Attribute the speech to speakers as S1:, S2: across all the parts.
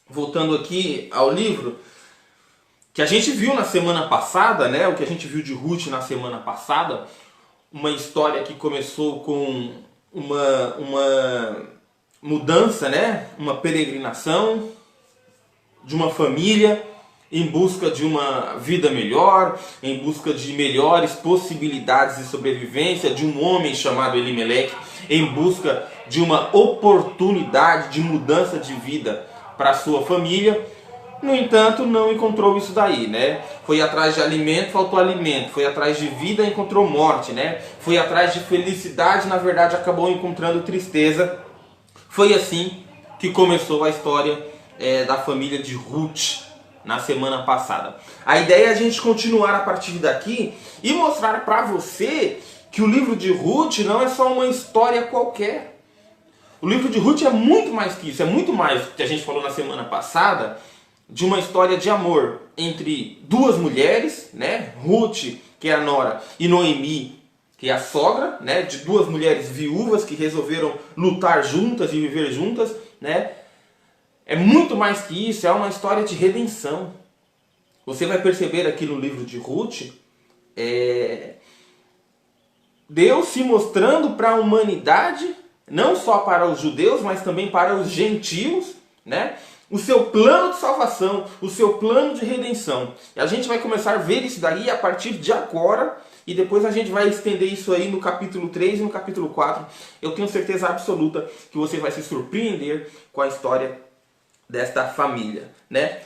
S1: voltando aqui ao livro, que a gente viu na semana passada, né? O que a gente viu de Ruth na semana passada, uma história que começou com uma mudança, né? Uma peregrinação de uma família em busca de uma vida melhor, em busca de melhores possibilidades de sobrevivência, de um homem chamado Elimeleque, em busca de uma oportunidade de mudança de vida para a sua família. No entanto, não encontrou isso daí, né? Foi atrás de alimento, faltou alimento. Foi atrás de vida, encontrou morte, né? Foi atrás de felicidade, na verdade, acabou encontrando tristeza. Foi assim que começou a história da família de Ruth na semana passada. A ideia é a gente continuar a partir daqui e mostrar para você que o livro de Ruth não é só uma história qualquer. O livro de Ruth é muito mais que isso, é muito mais que a gente falou na semana passada, de uma história de amor entre duas mulheres, né? Ruth, que é a nora, e Noemi, que é a sogra, né? De duas mulheres viúvas que resolveram lutar juntas e viver juntas, né? É muito mais que isso, é uma história de redenção. Você vai perceber aqui no livro de Ruth, Deus se mostrando para a humanidade, não só para os judeus, mas também para os gentios, né? O seu plano de salvação, o seu plano de redenção. E a gente vai começar a ver isso daí a partir de agora, e depois a gente vai estender isso aí no capítulo 3 e no capítulo 4. Eu tenho certeza absoluta que você vai se surpreender com a história desta família, né?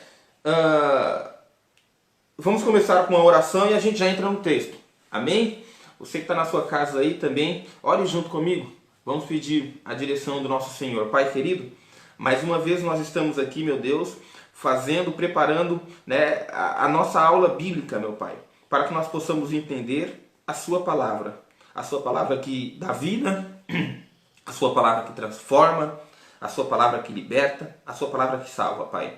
S1: Vamos começar com a oração e a gente já entra no texto. Amém? Você que está na sua casa aí também, ore junto comigo. Vamos pedir a direção do nosso Senhor. Pai querido, mais uma vez nós estamos aqui, meu Deus, preparando, né, a nossa aula bíblica, meu Pai, para que nós possamos entender a sua palavra que dá vida, a sua palavra que transforma, a sua palavra que liberta, a sua palavra que salva, Pai.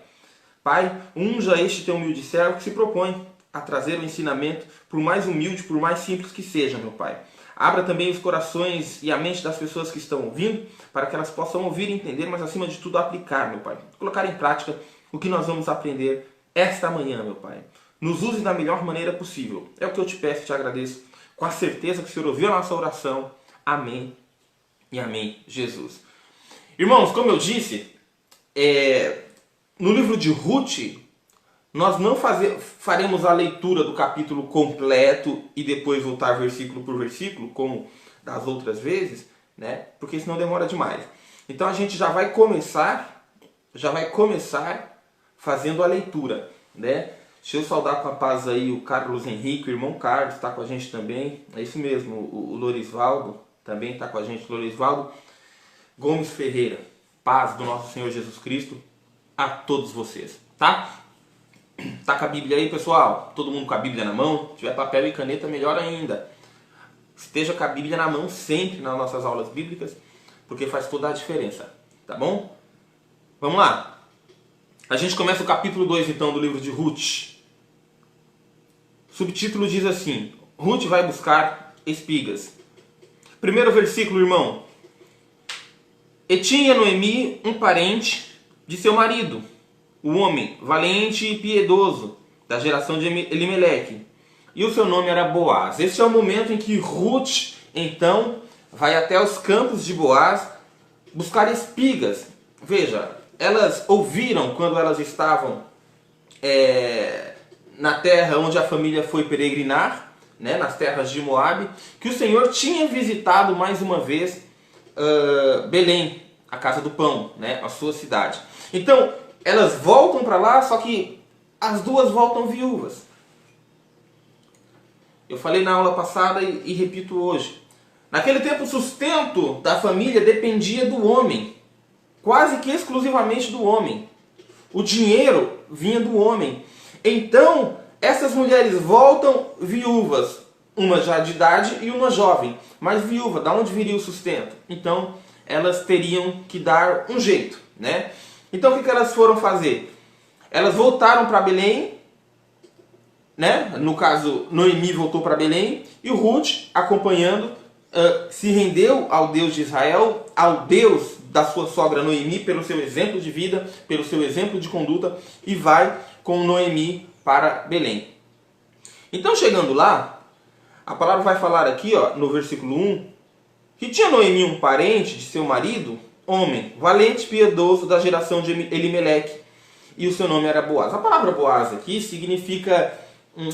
S1: Pai, unja este teu humilde servo que se propõe a trazer o ensinamento, por mais humilde, por mais simples que seja, meu Pai. Abra também os corações e a mente das pessoas que estão ouvindo, para que elas possam ouvir e entender, mas acima de tudo aplicar, meu Pai. Colocar em prática o que nós vamos aprender esta manhã, meu Pai. Nos use da melhor maneira possível. É o que eu te peço e te agradeço, com a certeza que o Senhor ouviu a nossa oração. Amém e amém, Jesus. Irmãos, como eu disse, no livro de Ruth, nós não faremos a leitura do capítulo completo e depois voltar versículo por versículo, como das outras vezes, né? Porque senão demora demais. Então a gente já vai começar fazendo a leitura, né? Deixa eu saudar com a paz aí o Carlos Henrique, o irmão Carlos está com a gente também. É isso mesmo, o Lorisvaldo também está com a gente, Lorisvaldo Gomes Ferreira. Paz do nosso Senhor Jesus Cristo a todos vocês, tá? Tá com a Bíblia aí, pessoal? Todo mundo com a Bíblia na mão? Se tiver papel e caneta, melhor ainda. Esteja com a Bíblia na mão sempre nas nossas aulas bíblicas, porque faz toda a diferença, tá bom? Vamos lá. A gente começa o capítulo 2, então, do livro de Ruth. O subtítulo diz assim: Ruth vai buscar espigas. Primeiro versículo, irmão. E tinha Noemi um parente de seu marido, o homem valente e piedoso, da geração de Elimeleque. E o seu nome era Boaz. Esse é o momento em que Ruth, então, vai até os campos de Boaz buscar espigas. Veja, elas ouviram quando elas estavam na terra onde a família foi peregrinar, né, nas terras de Moabe, que o Senhor tinha visitado mais uma vez Belém, a casa do pão, né, a sua cidade. Então, elas voltam para lá, só que as duas voltam viúvas. Eu falei na aula passada e repito hoje. Naquele tempo, o sustento da família dependia do homem, quase que exclusivamente do homem. O dinheiro vinha do homem. Então, essas mulheres voltam viúvas, uma já de idade e uma jovem. Mas viúva, da onde viria o sustento? Então, elas teriam que dar um jeito, né? Então, o que elas foram fazer? Elas voltaram para Belém, né? No caso, Noemi voltou para Belém e o Ruth acompanhando se rendeu ao Deus de Israel, ao Deus da sua sogra Noemi, pelo seu exemplo de vida, pelo seu exemplo de conduta, e vai com Noemi para Belém. Então, chegando lá, a palavra vai falar aqui, ó, no versículo 1, que tinha Noemi um parente de seu marido, homem, valente e piedoso da geração de Elimeleque, e o seu nome era Boaz. A palavra Boaz aqui significa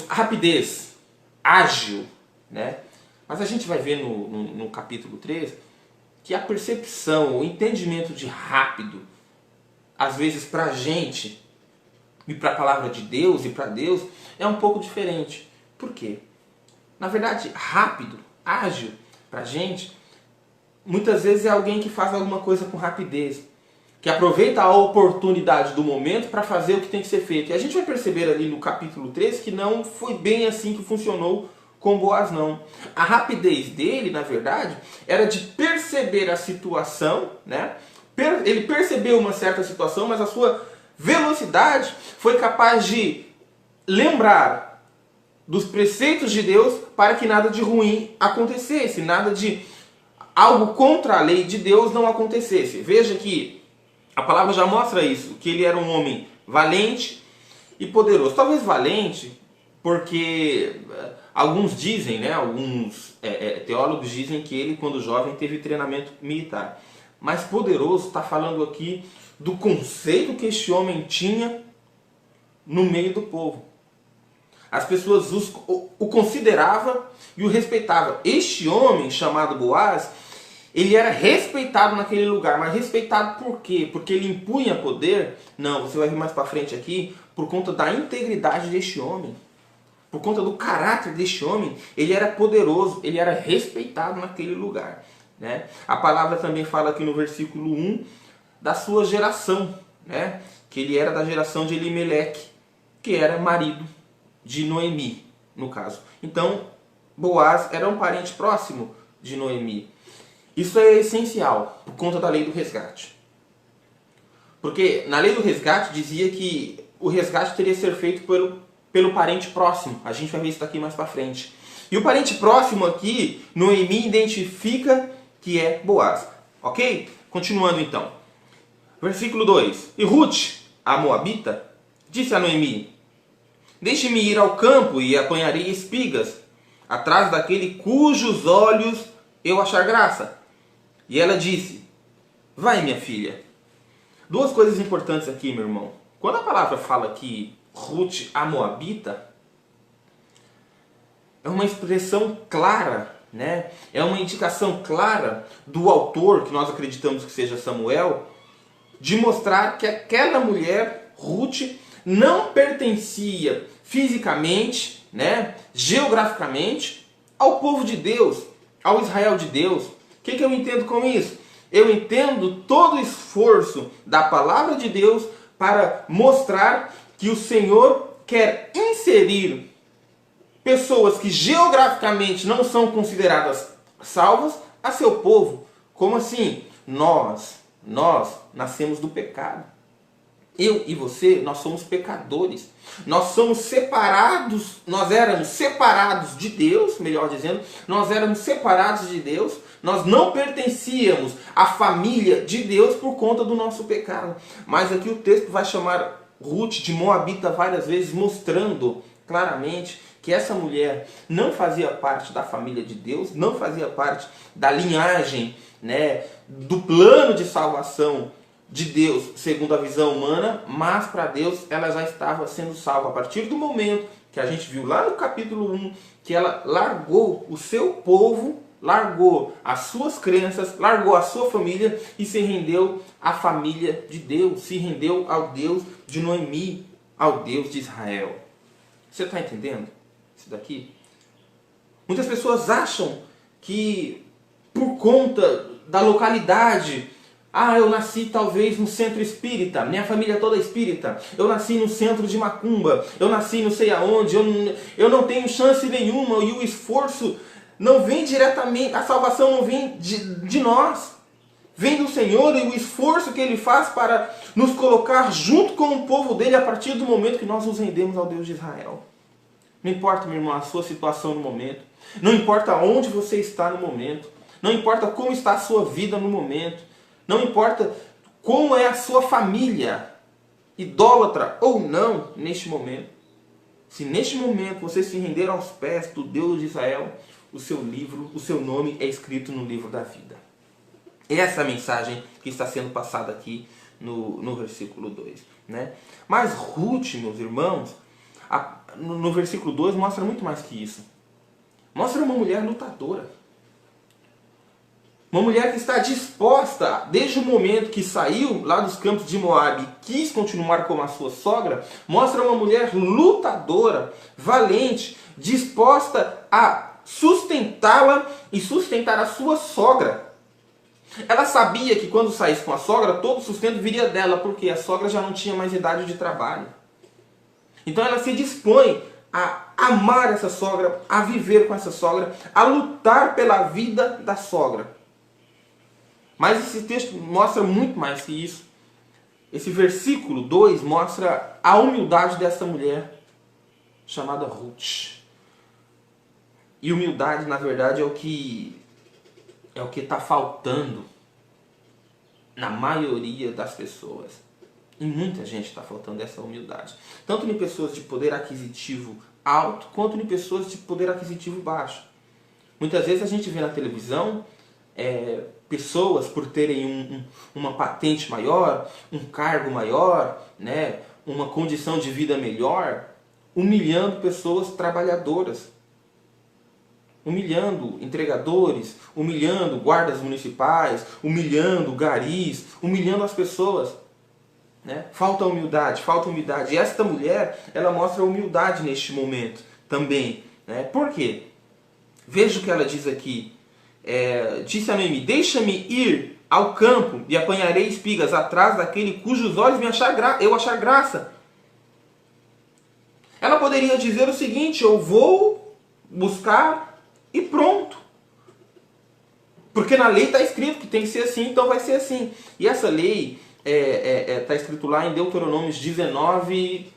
S1: rapidez, ágil, né? Mas a gente vai ver no capítulo 3 que a percepção, o entendimento de rápido, às vezes para a gente e para a palavra de Deus e para Deus, é um pouco diferente. Por quê? Na verdade, rápido, ágil, para a gente, muitas vezes é alguém que faz alguma coisa com rapidez, que aproveita a oportunidade do momento para fazer o que tem que ser feito. E a gente vai perceber ali no capítulo 3 que não foi bem assim que funcionou com Boaz, não. A rapidez dele, na verdade, era de perceber a situação, né? Ele percebeu uma certa situação, mas a sua velocidade foi capaz de lembrar dos preceitos de Deus para que nada de ruim acontecesse, nada de algo contra a lei de Deus não acontecesse. Veja que a palavra já mostra isso, que ele era um homem valente e poderoso. Talvez valente, porque alguns dizem, né, alguns teólogos dizem que ele, quando jovem, teve treinamento militar. Mas poderoso está falando aqui do conceito que este homem tinha no meio do povo. As pessoas o consideravam e o respeitavam. Este homem, chamado Boaz, ele era respeitado naquele lugar. Mas respeitado por quê? Porque ele impunha poder? Não, você vai ver mais para frente aqui, por conta da integridade deste homem. Por conta do caráter deste homem, ele era poderoso, ele era respeitado naquele lugar, né? A palavra também fala aqui no versículo 1 da sua geração, né? Que ele era da geração de Elimeleque, que era marido de Noemi, no caso. Então, Boaz era um parente próximo de Noemi. Isso é essencial por conta da lei do resgate. Porque na lei do resgate dizia que o resgate teria que ser feito pelo parente próximo. A gente vai ver isso daqui mais para frente. E o parente próximo aqui, Noemi identifica que é Boaz. Ok? Continuando então. Versículo 2. E Ruth, a moabita, disse a Noemi: deixe-me ir ao campo e apanharei espigas, atrás daquele cujos olhos eu achar graça. E ela disse: vai, minha filha. Duas coisas importantes aqui, meu irmão. Quando a palavra fala que Ruth, a moabita, é uma expressão clara, né? É uma indicação clara do autor, que nós acreditamos que seja Samuel, de mostrar que aquela mulher, Ruth, não pertencia fisicamente, né, geograficamente, ao povo de Deus, ao Israel de Deus. O que eu entendo com isso? Eu entendo todo o esforço da palavra de Deus para mostrar que o Senhor quer inserir pessoas que geograficamente não são consideradas salvas a seu povo. Como assim? Nós nascemos do pecado. Eu e você, nós somos pecadores. Nós somos separados, nós éramos separados de Deus, melhor dizendo, nós éramos separados de Deus, nós não pertencíamos à família de Deus por conta do nosso pecado. Mas aqui o texto vai chamar Ruth de moabita várias vezes, mostrando claramente que essa mulher não fazia parte da família de Deus, não fazia parte da linhagem, né, do plano de salvação de Deus segundo a visão humana, mas para Deus ela já estava sendo salva a partir do momento que a gente viu lá no capítulo 1, que ela largou o seu povo, largou as suas crenças, largou a sua família e se rendeu à família de Deus, se rendeu ao Deus de Noemi, ao Deus de Israel. Você está entendendo isso daqui? Muitas pessoas acham que por conta da localidade, eu nasci talvez no centro espírita, minha família toda é espírita, eu nasci no centro de macumba, eu nasci não sei aonde, eu não tenho chance nenhuma, e o esforço não vem diretamente, a salvação não vem de nós, vem do Senhor, e o esforço que Ele faz para nos colocar junto com o povo dele a partir do momento que nós nos rendemos ao Deus de Israel. Não importa, meu irmão, a sua situação no momento. Não importa onde você está no momento. Não importa como está a sua vida no momento. Não importa como é a sua família, idólatra ou não, neste momento. Se neste momento você se render aos pés do Deus de Israel, o seu livro, o seu nome é escrito no livro da vida. Essa é a mensagem que está sendo passada aqui no versículo 2. Né? Mas Ruth, meus irmãos, no versículo 2 mostra muito mais que isso. Mostra uma mulher lutadora. Uma mulher que está disposta, desde o momento que saiu lá dos campos de Moabe e quis continuar como a sua sogra, mostra uma mulher lutadora, valente, disposta a sustentá-la e sustentar a sua sogra. Ela sabia que quando saísse com a sogra, todo o sustento viria dela, porque a sogra já não tinha mais idade de trabalho. Então ela se dispõe a amar essa sogra, a viver com essa sogra, a lutar pela vida da sogra. Mas esse texto mostra muito mais que isso. Esse versículo 2 mostra a humildade dessa mulher, chamada Ruth. E humildade, na verdade, é o que está faltando na maioria das pessoas. E muita gente está faltando essa humildade. Tanto em pessoas de poder aquisitivo alto, quanto em pessoas de poder aquisitivo baixo. Muitas vezes a gente vê na televisão pessoas por terem uma patente maior, um cargo maior, né, uma condição de vida melhor, humilhando pessoas trabalhadoras. Humilhando entregadores, humilhando guardas municipais, humilhando garis, humilhando as pessoas. Né? Falta humildade, falta humildade. E esta mulher, ela mostra humildade neste momento também. Né? Por quê? Veja o que ela diz aqui. Disse a Noemi: deixa-me ir ao campo e apanharei espigas atrás daquele cujos olhos eu achar graça. Ela poderia dizer o seguinte: eu vou buscar e pronto. Porque na lei está escrito que tem que ser assim, então vai ser assim. E essa lei está escrito lá em Deuteronômio 19,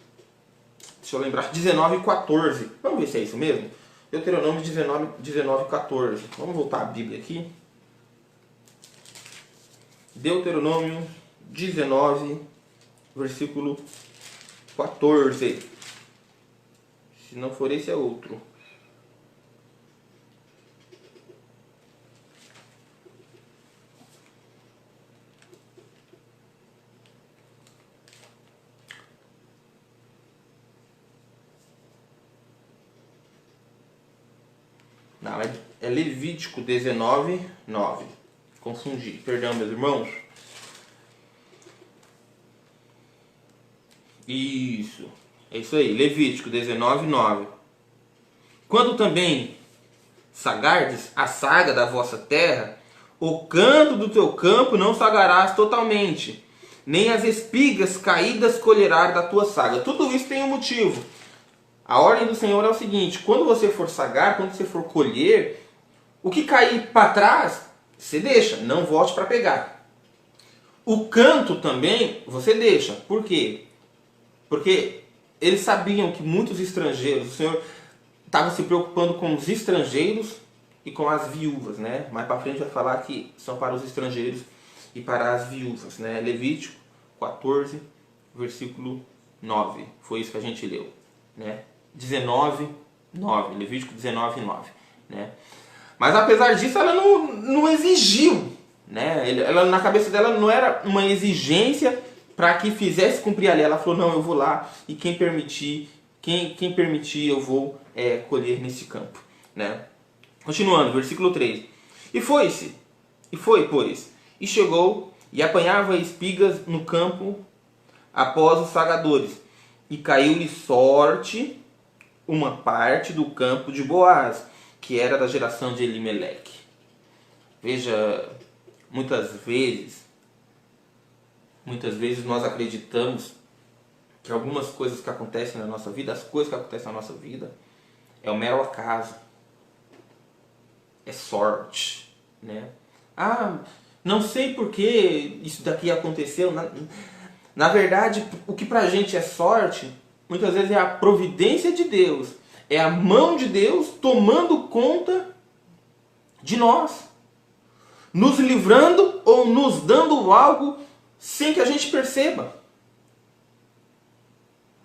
S1: deixa eu lembrar, 19:14. Vamos ver se é isso mesmo? Deuteronômio 19:14. Vamos voltar à Bíblia aqui. Deuteronômio 19, versículo 14. Se não for esse, é outro. Não, é Levítico 19:9. Confundi. Perdão, meus irmãos. Isso. É isso aí. Levítico 19:9. Quando também sagardes a saga da vossa terra, o canto do teu campo não sagarás totalmente, nem as espigas caídas colherás da tua saga. Tudo isso tem um motivo. A ordem do Senhor é o seguinte: quando você for sagar, quando você for colher, o que cair para trás, você deixa, não volte para pegar. O canto também, você deixa. Por quê? Porque eles sabiam que muitos estrangeiros, o Senhor estava se preocupando com os estrangeiros e com as viúvas, né? Mais para frente vai falar que são para os estrangeiros e para as viúvas, né? Levítico 14, versículo 9. Foi isso que a gente leu, né? 19:9, Levítico 19:9, né? Mas apesar disso, ela não exigiu, né? Ela, na cabeça dela não era uma exigência para que fizesse cumprir a lei. Ela falou: não, eu vou lá e quem permitir eu vou colher nesse campo, né? Continuando, versículo 3. E foi, pois, e chegou e apanhava espigas no campo após os sagadores, e caiu-lhe sorte uma parte do campo de Boaz, que era da geração de Elimeleque. Veja, muitas vezes nós acreditamos que algumas coisas que acontecem na nossa vida, as coisas que acontecem na nossa vida, é um mero acaso. É sorte, né? Ah, não sei por que isso daqui aconteceu. Na verdade, o que pra gente é sorte, muitas vezes é a providência de Deus. É a mão de Deus tomando conta de nós, nos livrando ou nos dando algo sem que a gente perceba.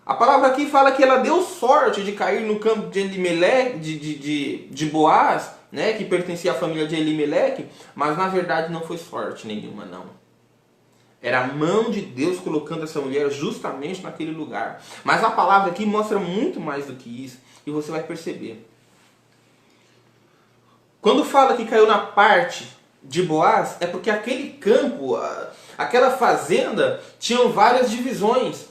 S1: A palavra aqui fala que ela deu sorte de cair no campo de Elimeleque, de Boaz, né, que pertencia à família de Elimeleque, mas na verdade não foi sorte nenhuma, não. Era a mão de Deus colocando essa mulher justamente naquele lugar. Mas a palavra aqui mostra muito mais do que isso, e você vai perceber. Quando fala que caiu na parte de Boaz, é porque aquele campo, aquela fazenda, tinham várias divisões.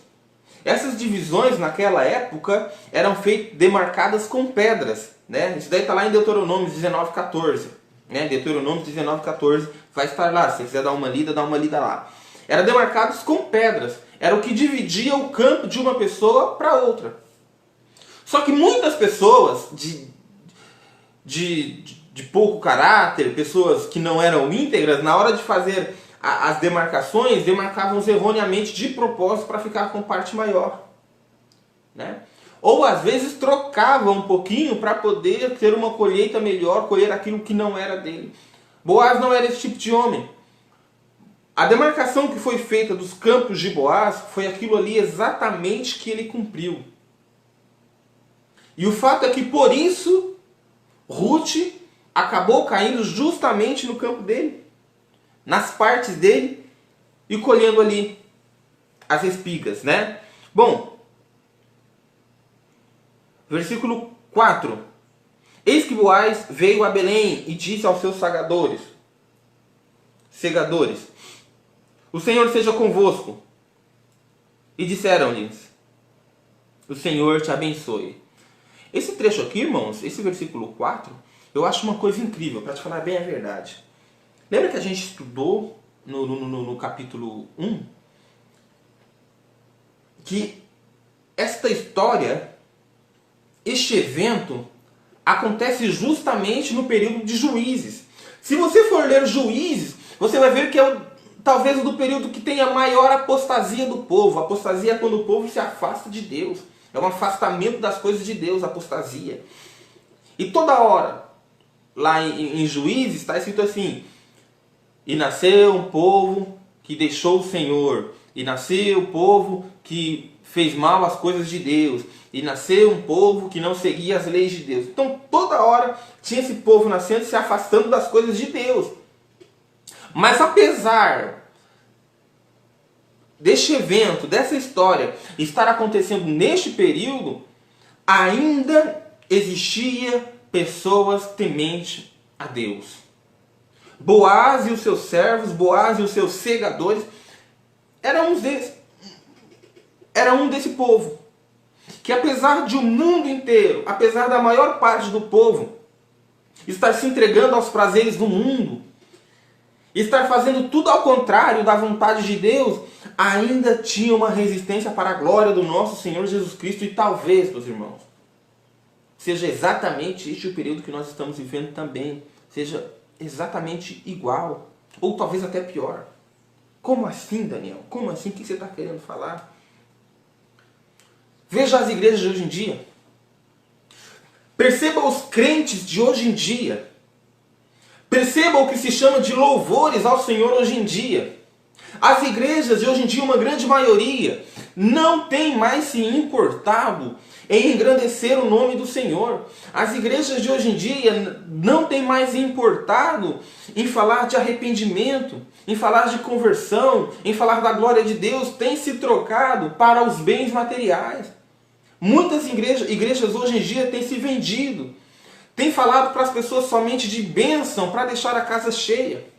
S1: Essas divisões naquela época eram demarcadas com pedras, né? Isso daí está lá em Deuteronômio 19:14. Né? Deuteronômio 19:14 vai estar lá. Se você quiser dar uma lida lá. Eram demarcados com pedras. Era o que dividia o campo de uma pessoa para outra. Só que muitas pessoas de pouco caráter, pessoas que não eram íntegras, na hora de fazer as demarcações, demarcavam erroneamente de propósito para ficar com parte maior. Né? Ou às vezes trocavam um pouquinho para poder ter uma colheita melhor, colher aquilo que não era dele. Boaz não era esse tipo de homem. A demarcação que foi feita dos campos de Boaz foi aquilo ali exatamente que ele cumpriu. E o fato é que por isso Ruth acabou caindo justamente no campo dele, nas partes dele, e colhendo ali as espigas, né? Bom, versículo 4. Eis que Boaz veio a Belém e disse aos seus segadores, o Senhor seja convosco. E disseram-lhes, o Senhor te abençoe. Esse trecho aqui, irmãos, esse versículo 4, eu acho uma coisa incrível, para te falar bem a verdade. Lembra que a gente estudou no capítulo 1? Que esta história, este evento, acontece justamente no período de Juízes. Se você for ler Juízes, você vai ver que é talvez do período que tem a maior apostasia do povo. A apostasia é quando o povo se afasta de Deus. É um afastamento das coisas de Deus, apostasia. E toda hora, lá em Juízes, está escrito assim: e nasceu um povo que deixou o Senhor, e nasceu o povo que fez mal às coisas de Deus, e nasceu um povo que não seguia as leis de Deus. Então toda hora tinha esse povo nascendo, se afastando das coisas de Deus. Mas apesar deste evento, dessa história estar acontecendo neste período, ainda existia pessoas tementes a Deus. Boaz e os seus servos, Boaz e os seus segadores, eram um desse povo. Que apesar de o mundo inteiro, apesar da maior parte do povo estar se entregando aos prazeres do mundo, estar fazendo tudo ao contrário da vontade de Deus, ainda tinha uma resistência para a glória do nosso Senhor Jesus Cristo. E talvez, meus irmãos, seja exatamente este o período que nós estamos vivendo também. Seja exatamente igual, ou talvez até pior. Como assim, Daniel? Como assim? O que você está querendo falar? Veja as igrejas de hoje em dia. Perceba os crentes de hoje em dia. Perceba o que se chama de louvores ao Senhor hoje em dia. As igrejas de hoje em dia, uma grande maioria, não tem mais se importado em engrandecer o nome do Senhor. As igrejas de hoje em dia não tem mais importado em falar de arrependimento, em falar de conversão, em falar da glória de Deus. Tem se trocado para os bens materiais. Muitas igrejas hoje em dia têm se vendido. Tem falado para as pessoas somente de bênção para deixar a casa cheia.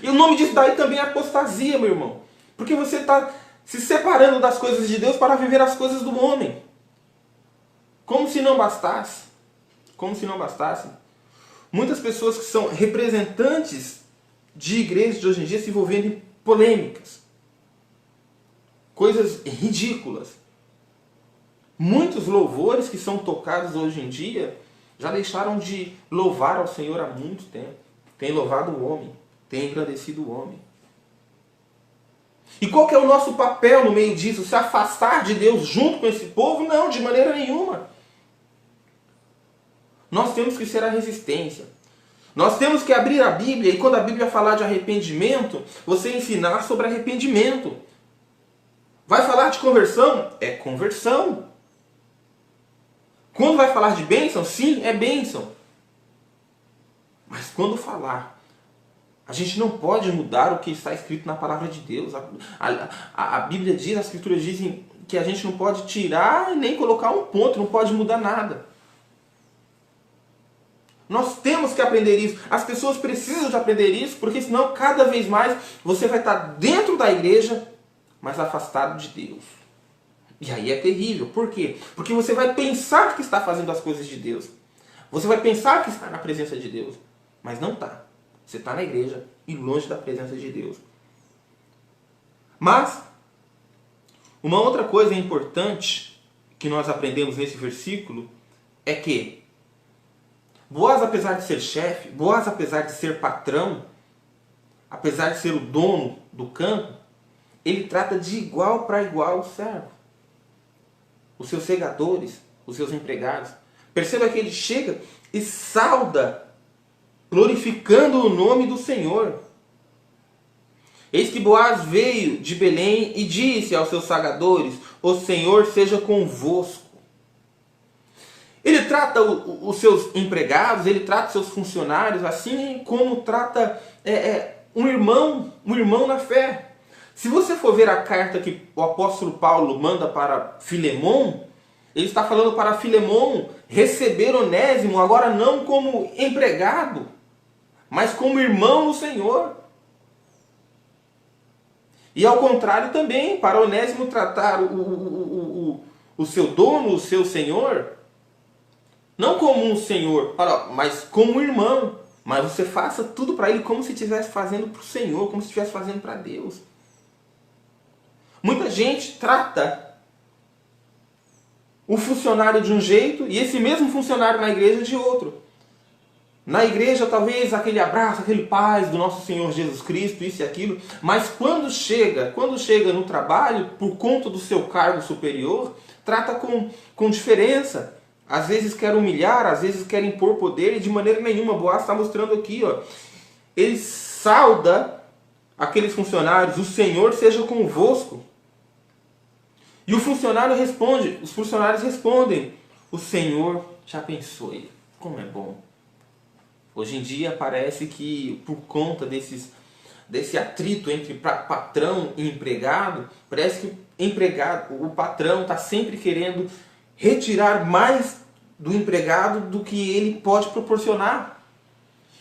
S1: E o nome disso daí também é apostasia, meu irmão. Porque você está se separando das coisas de Deus para viver as coisas do homem. Como se não bastasse. Como se não bastasse. Muitas pessoas que são representantes de igrejas de hoje em dia se envolvendo em polêmicas. Coisas ridículas. Muitos louvores que são tocados hoje em dia já deixaram de louvar ao Senhor há muito tempo. Tem louvado o homem, tem engrandecido o homem. E qual que é o nosso papel no meio disso? Se afastar de Deus junto com esse povo? Não, de maneira nenhuma. Nós temos que ser a resistência. Nós temos que abrir a Bíblia e quando a Bíblia falar de arrependimento, você ensinar sobre arrependimento. Vai falar de conversão? É conversão. Quando vai falar de bênção? Sim, é bênção. Mas quando falar, a gente não pode mudar o que está escrito na palavra de Deus. A Bíblia diz, as Escrituras dizem que a gente não pode tirar e nem colocar um ponto, não pode mudar nada. Nós temos que aprender isso. As pessoas precisam de aprender isso, porque senão cada vez mais você vai estar dentro da igreja, mas afastado de Deus. E aí é terrível. Por quê? Porque você vai pensar que está fazendo as coisas de Deus. Você vai pensar que está na presença de Deus, mas não está. Você está na igreja e longe da presença de Deus. Mas, uma outra coisa importante que nós aprendemos nesse versículo é que Boaz, apesar de ser chefe, Boaz, apesar de ser patrão, apesar de ser o dono do campo, ele trata de igual para igual o servo. Os seus segadores, os seus empregados. Perceba que ele chega e sauda, glorificando o nome do Senhor. Eis que Boaz veio de Belém e disse aos seus segadores: o Senhor seja convosco. Ele trata os seus empregados, ele trata os seus funcionários assim como trata um irmão na fé. Se você for ver a carta que o apóstolo Paulo manda para Filemon, ele está falando para Filemon receber Onésimo agora não como empregado, mas como irmão no Senhor. E ao contrário também, para Onésimo tratar o seu dono, o seu senhor, não como um senhor, mas como um irmão. Mas você faça tudo para ele como se estivesse fazendo para o Senhor, como se estivesse fazendo para Deus. Muita gente trata o funcionário de um jeito e esse mesmo funcionário na igreja de outro. Na igreja, talvez aquele abraço, aquele paz do nosso Senhor Jesus Cristo, isso e aquilo. Mas quando chega no trabalho, por conta do seu cargo superior, trata com diferença. Às vezes quer humilhar, às vezes quer impor poder, e de maneira nenhuma. Boaz está mostrando aqui, ó. Ele sauda aqueles funcionários: o Senhor seja convosco. E o funcionário responde, os funcionários respondem: o Senhor te abençoe. Como é bom. Hoje em dia parece que por conta desse atrito entre patrão e empregado, parece que o patrão está sempre querendo retirar mais do empregado do que ele pode proporcionar.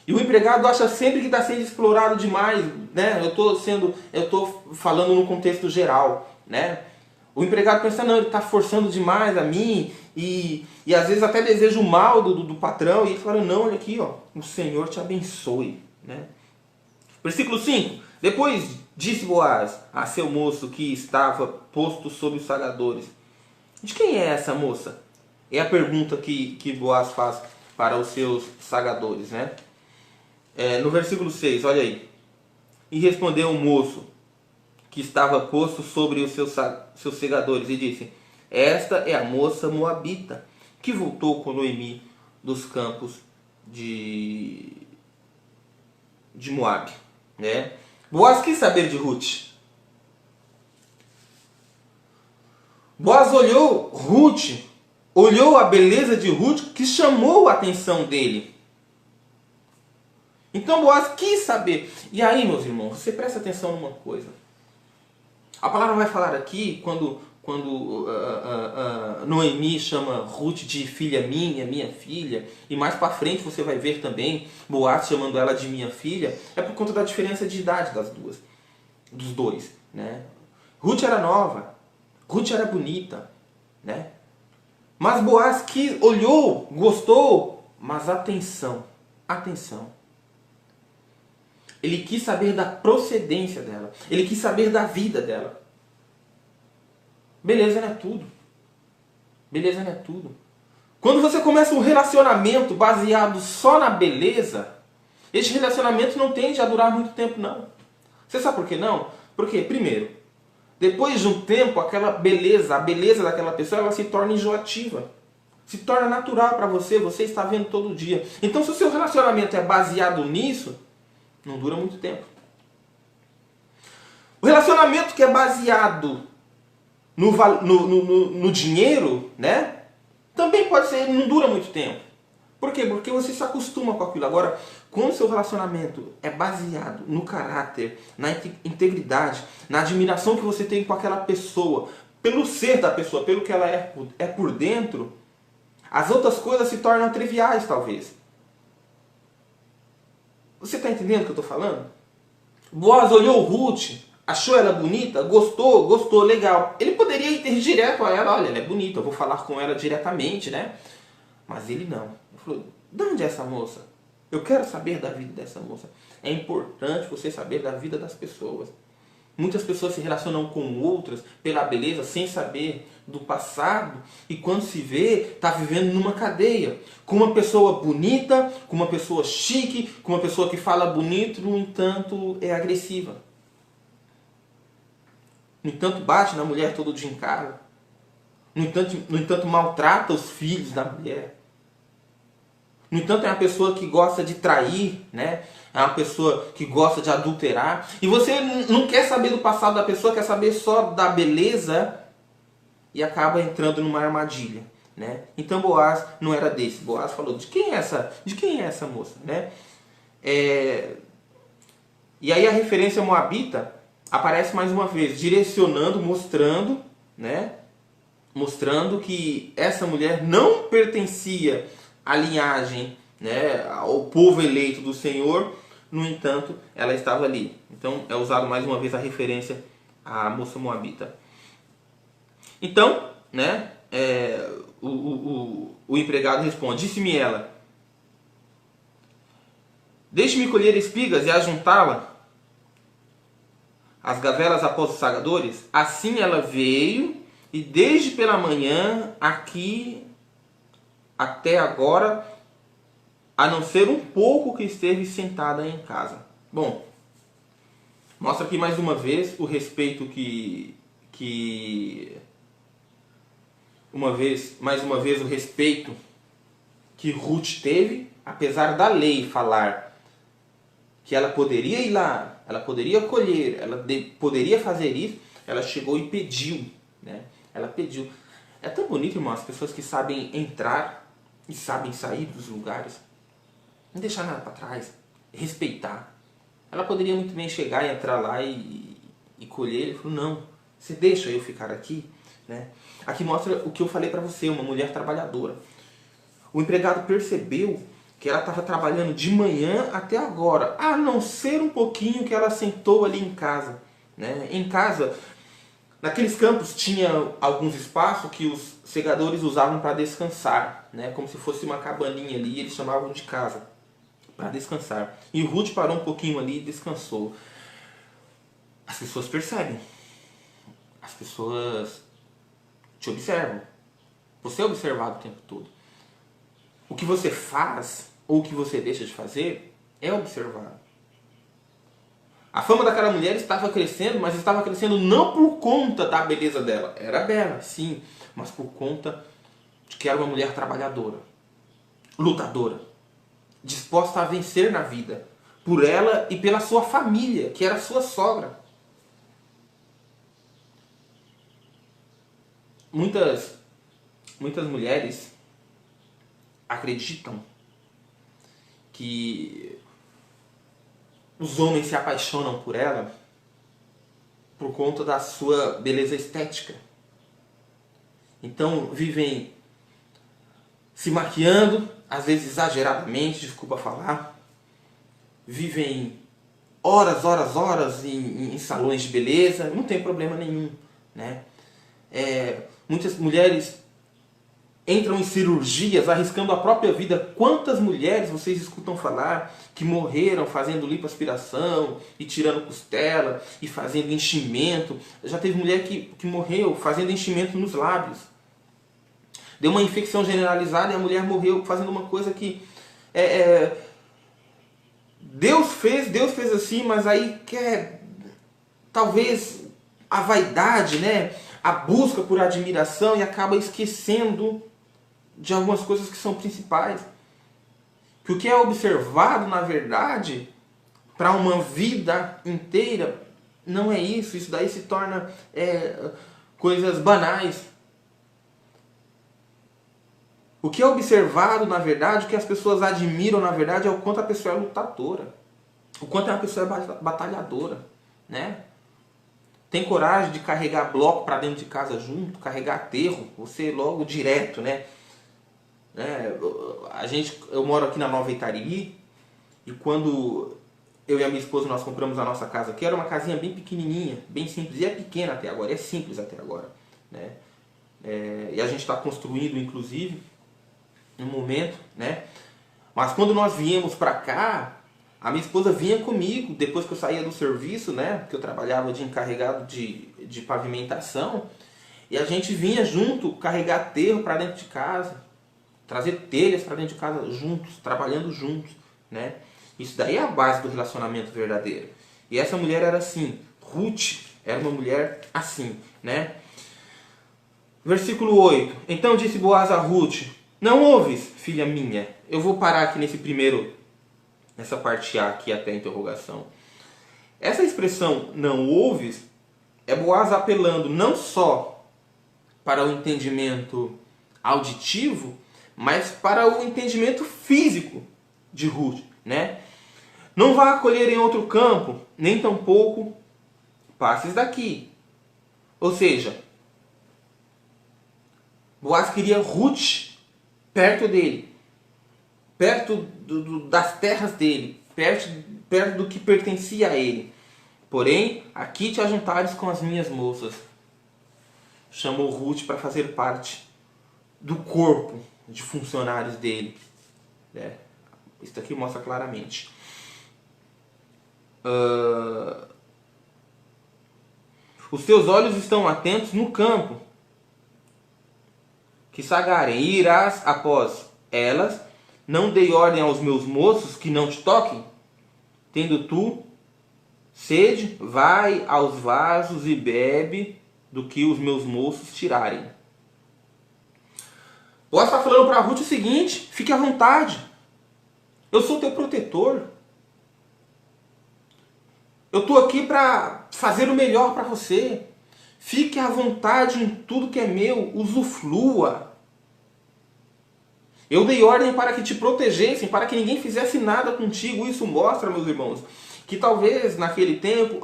S1: E o empregado acha sempre que está sendo explorado demais, né? Eu estou falando no contexto geral, né? O empregado pensa: não, ele está forçando demais a mim, e às vezes até deseja o mal do patrão, e ele fala: não, olha aqui, ó, o Senhor te abençoe, né? Versículo 5. Depois disse Boaz a seu moço que estava posto sobre os segadores: de quem é essa moça? É a pergunta que Boaz faz para os seus segadores, né? No versículo 6, olha aí. E respondeu o moço que estava posto sobre os seus segadores e disse: esta é a moça moabita que voltou com Noemi dos campos de Moabe, né? Boaz quis saber de Ruth. Boaz olhou a beleza de Ruth, que chamou a atenção dele. Então Boaz quis saber. E aí, meus irmãos, você presta atenção numa coisa. A palavra vai falar aqui, quando Noemi chama Ruth de filha minha filha, e mais para frente você vai ver também Boaz chamando ela de minha filha, é por conta da diferença de idade dos dois, né? Ruth era nova, Ruth era bonita, né? Mas Boaz olhou, gostou, mas atenção. Ele quis saber da procedência dela. Ele quis saber da vida dela. Beleza não é tudo. Beleza não é tudo. Quando você começa um relacionamento baseado só na beleza, esse relacionamento não tende a durar muito tempo, não. Você sabe por que não? Porque, primeiro, depois de um tempo, aquela beleza, a beleza daquela pessoa, ela se torna enjoativa. Se torna natural para você, você está vendo todo dia. Então, se o seu relacionamento é baseado nisso, não dura muito tempo. O relacionamento que é baseado no dinheiro, né? Também pode ser, não dura muito tempo. Por quê? Porque você se acostuma com aquilo. Agora, quando o seu relacionamento é baseado no caráter, na integridade, na admiração que você tem com aquela pessoa, pelo ser da pessoa, pelo que ela é por dentro, as outras coisas se tornam triviais, talvez. Você está entendendo o que eu estou falando? Boaz olhou Ruth, achou ela bonita, gostou, legal. Ele poderia ir direto a ela, olha, ela é bonita, eu vou falar com ela diretamente, né? Mas ele não. Ele falou, de onde é essa moça? Eu quero saber da vida dessa moça. É importante você saber da vida das pessoas. Muitas pessoas se relacionam com outras pela beleza sem saber do passado e quando se vê, está vivendo numa cadeia. Com uma pessoa bonita, com uma pessoa chique, com uma pessoa que fala bonito, no entanto é agressiva. No entanto bate na mulher todo dia em casa. No entanto maltrata os filhos da mulher. No entanto, é uma pessoa que gosta de trair, né? É uma pessoa que gosta de adulterar. E você não quer saber do passado da pessoa, quer saber só da beleza e acaba entrando numa armadilha, né? Então Boaz não era desse. Boaz falou, de quem é essa moça, né? E aí a referência moabita aparece mais uma vez, direcionando, mostrando, né? Mostrando que essa mulher não pertencia a linhagem, né, ao povo eleito do Senhor, no entanto, ela estava ali. Então é usado mais uma vez a referência à moça moabita. Então, né, o empregado responde, disse-me ela, deixe-me colher espigas e ajuntá-la, as gavelas após os sagadores. Assim ela veio, e desde pela manhã aqui até agora, a não ser um pouco que esteve sentada em casa. Bom, mostra aqui mais uma vez o respeito mais uma vez o respeito que Ruth teve, apesar da lei falar que ela poderia ir lá, ela poderia colher, ela poderia fazer isso, ela chegou e pediu, né? Ela pediu. É tão bonito, irmão, as pessoas que sabem entrar e sabem sair dos lugares, não deixar nada para trás, respeitar. Ela poderia muito bem chegar e entrar lá e colher. Ele falou, não, você deixa eu ficar aqui, né? Aqui mostra o que eu falei para você, uma mulher trabalhadora. O empregado percebeu que ela estava trabalhando de manhã até agora, a não ser um pouquinho que ela sentou ali em casa, né? Em casa, naqueles campos tinha alguns espaços que os segadores usavam para descansar, né? Como se fosse uma cabaninha ali, eles chamavam de casa, para descansar. E Ruth parou um pouquinho ali e descansou. As pessoas percebem. As pessoas te observam. Você é observado o tempo todo. O que você faz ou o que você deixa de fazer é observado. A fama daquela mulher estava crescendo, mas estava crescendo não por conta da beleza dela. Era bela, sim, mas por conta de que era uma mulher trabalhadora, lutadora, disposta a vencer na vida, por ela e pela sua família, que era a sua sogra. Muitas mulheres acreditam que os homens se apaixonam por ela por conta da sua beleza estética. Então vivem se maquiando, às vezes exageradamente, desculpa falar. Vivem horas em salões de beleza, não tem problema nenhum, né? Muitas mulheres entram em cirurgias arriscando a própria vida. Quantas mulheres vocês escutam falar que morreram fazendo lipoaspiração e tirando costela e fazendo enchimento? Já teve mulher que morreu fazendo enchimento nos lábios. Deu uma infecção generalizada e a mulher morreu fazendo uma coisa que Deus fez assim, mas aí quer talvez a vaidade, né? A busca por admiração, e acaba esquecendo de algumas coisas que são principais. Que o que é observado, na verdade, para uma vida inteira, não é isso. Isso daí se torna coisas banais. O que é observado, na verdade, o que as pessoas admiram, na verdade, é o quanto a pessoa é lutadora. O quanto a pessoa é batalhadora, né? Tem coragem de carregar bloco para dentro de casa junto, carregar aterro, você logo direto, né? Eu moro aqui na Nova Itariri, e quando eu e a minha esposa nós compramos a nossa casa aqui, era uma casinha bem pequenininha, bem simples, e é pequena até agora, é simples até agora, né? E a gente está construindo, inclusive, no momento, né? Mas quando nós viemos para cá, a minha esposa vinha comigo, depois que eu saía do serviço, né? Que eu trabalhava de encarregado de pavimentação, e a gente vinha junto carregar aterro para dentro de casa, trazer telhas para dentro de casa juntos, trabalhando juntos, né? Isso daí é a base do relacionamento verdadeiro. E essa mulher era assim, Ruth era uma mulher assim, né? Versículo 8. Então disse Boaz a Ruth: não ouves, filha minha? Eu vou parar aqui nessa parte A aqui até a interrogação. Essa expressão não ouves é Boaz apelando não só para o entendimento auditivo, mas para o entendimento físico de Ruth, né? Não vá colher em outro campo, nem tampouco passes daqui. Ou seja, Boaz queria Ruth perto dele, perto das terras dele, perto do que pertencia a ele. Porém, aqui te ajuntares com as minhas moças. Chamou Ruth para fazer parte do corpo de funcionários dele. Isso aqui mostra claramente. Os teus olhos estão atentos no campo, que sagarem, e irás após elas. Não dei ordem aos meus moços que não te toquem? Tendo tu sede, vai aos vasos e bebe do que os meus moços tirarem. Boaz está falando para Ruth o seguinte: fique à vontade. Eu sou teu protetor. Eu estou aqui para fazer o melhor para você. Fique à vontade em tudo que é meu. Usufrua. Eu dei ordem para que te protegessem, para que ninguém fizesse nada contigo. Isso mostra, meus irmãos, que talvez naquele tempo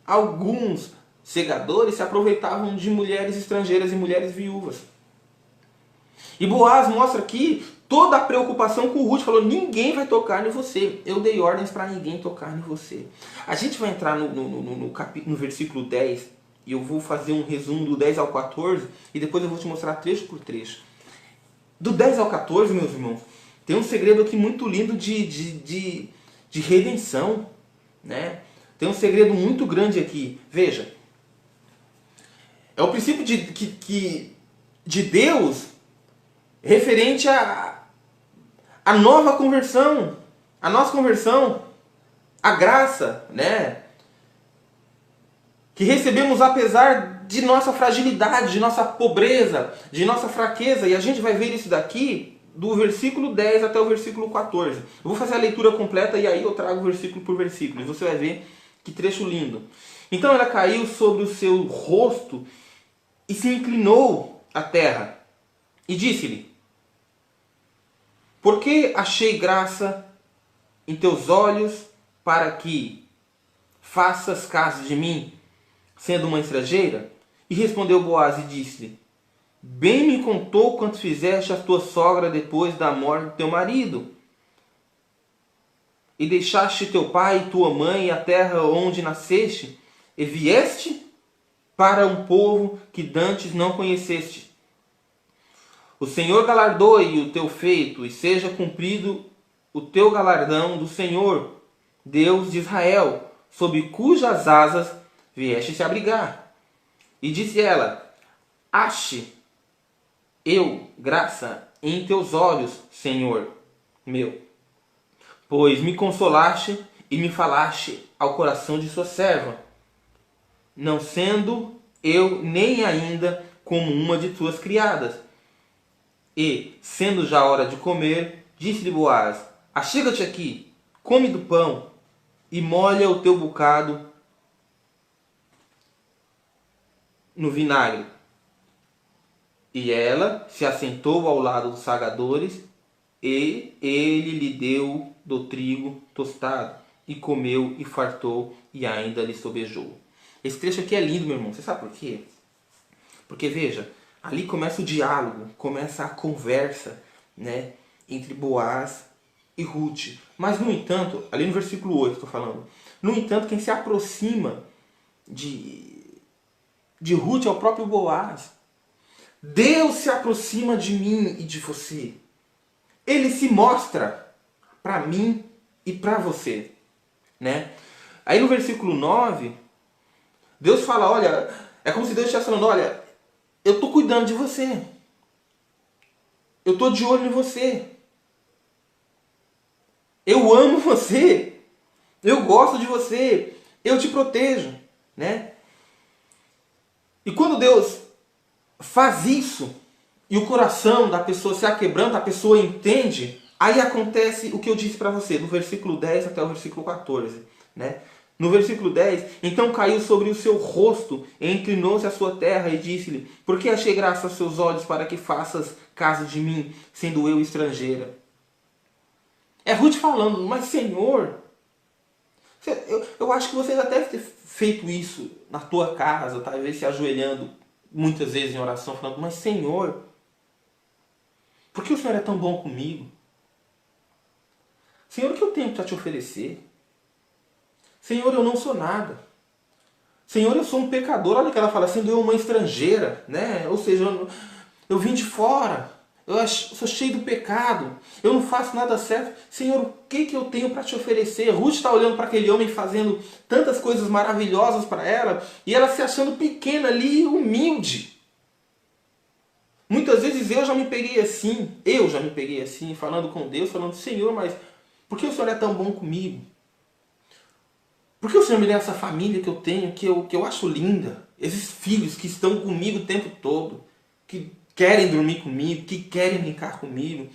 S1: alguns segadores se aproveitavam de mulheres estrangeiras e mulheres viúvas. E Boaz mostra aqui toda a preocupação com Ruth. Falou: ninguém vai tocar em você. Eu dei ordens para ninguém tocar em você. A gente vai entrar no versículo 10 e eu vou fazer um resumo do 10 ao 14 e depois eu vou te mostrar trecho por trecho. Do 10 ao 14, meus irmãos, tem um segredo aqui muito lindo de redenção, né? Tem um segredo muito grande aqui. Veja, é o princípio de Deus referente à nova conversão, a nossa conversão, a graça, né? Que recebemos apesar de nossa fragilidade, de nossa pobreza, de nossa fraqueza. E a gente vai ver isso daqui do versículo 10 até o versículo 14. Eu vou fazer a leitura completa e aí eu trago versículo por versículo. E você vai ver que trecho lindo. Então ela caiu sobre o seu rosto e se inclinou à terra. E disse-lhe: por que achei graça em teus olhos para que faças caso de mim, sendo uma estrangeira? E respondeu Boaz e disse-lhe: bem me contou quanto fizeste a tua sogra depois da morte do teu marido. E deixaste teu pai e tua mãe e a terra onde nasceste, e vieste para um povo que dantes não conheceste. O Senhor galardoe o teu feito, e seja cumprido o teu galardão do Senhor, Deus de Israel, sob cujas asas vieste se abrigar. E disse ela: ache eu graça em teus olhos, Senhor meu, pois me consolaste e me falaste ao coração de sua serva, não sendo eu nem ainda como uma de tuas criadas. E, sendo já hora de comer, disse-lhe Boaz: achega-te aqui, come do pão e molha o teu bocado no vinagre. E ela se assentou ao lado dos sagadores, e ele lhe deu do trigo tostado, e comeu e fartou, e ainda lhe sobejou. Esse trecho aqui é lindo, meu irmão. Você sabe por quê? Porque, veja, ali começa o diálogo, começa a conversa, né, entre Boaz e Ruth. Mas, no entanto, ali no versículo 8 estou falando, no entanto, quem se aproxima de Ruth é o próprio Boaz. Deus se aproxima de mim e de você. Ele se mostra para mim e para você, né? Aí no versículo 9, Deus fala, olha, é como se Deus estivesse falando, olha, eu estou cuidando de você. Eu estou de olho em você. Eu amo você. Eu gosto de você. Eu te protejo, né? E quando Deus faz isso, e o coração da pessoa se aquebranta, a pessoa entende, aí acontece o que eu disse para você, do versículo 10 até o versículo 14, né? No versículo 10, então caiu sobre o seu rosto, e inclinou-se à sua terra, e disse-lhe, por que achei graça aos seus olhos para que faças caso de mim, sendo eu estrangeira? É Ruth falando, mas Senhor, eu acho que você já deve ter feito isso na tua casa, talvez se ajoelhando muitas vezes em oração, falando, mas Senhor, por que o Senhor é tão bom comigo? Senhor, o que eu tenho para te oferecer? Senhor, eu não sou nada. Senhor, eu sou um pecador. Olha que ela fala, sendo eu uma estrangeira, né? Ou seja, eu vim de fora. Eu sou cheio do pecado. Eu não faço nada certo. Senhor, o que eu tenho para te oferecer? Ruth está olhando para aquele homem fazendo tantas coisas maravilhosas para ela e ela se achando pequena ali, humilde. Muitas vezes eu já me peguei assim, falando com Deus, falando, Senhor, mas por que o Senhor é tão bom comigo? Por que o Senhor me deu essa família que eu tenho, que eu acho linda? Esses filhos que estão comigo o tempo todo, que querem dormir comigo, que querem brincar comigo.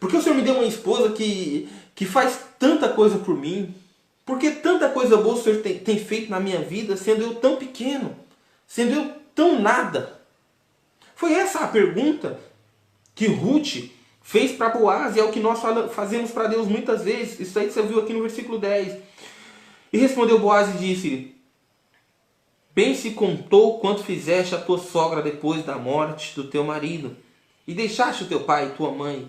S1: Por que o Senhor me deu uma esposa que faz tanta coisa por mim? Por que tanta coisa boa o Senhor tem feito na minha vida, sendo eu tão pequeno? Sendo eu tão nada? Foi essa a pergunta que Ruth fez para Boaz, e é o que nós fazemos para Deus muitas vezes. Isso aí que você viu aqui no versículo 10. E respondeu Boaz e disse, bem se contou quanto fizeste a tua sogra depois da morte do teu marido, e deixaste o teu pai e tua mãe,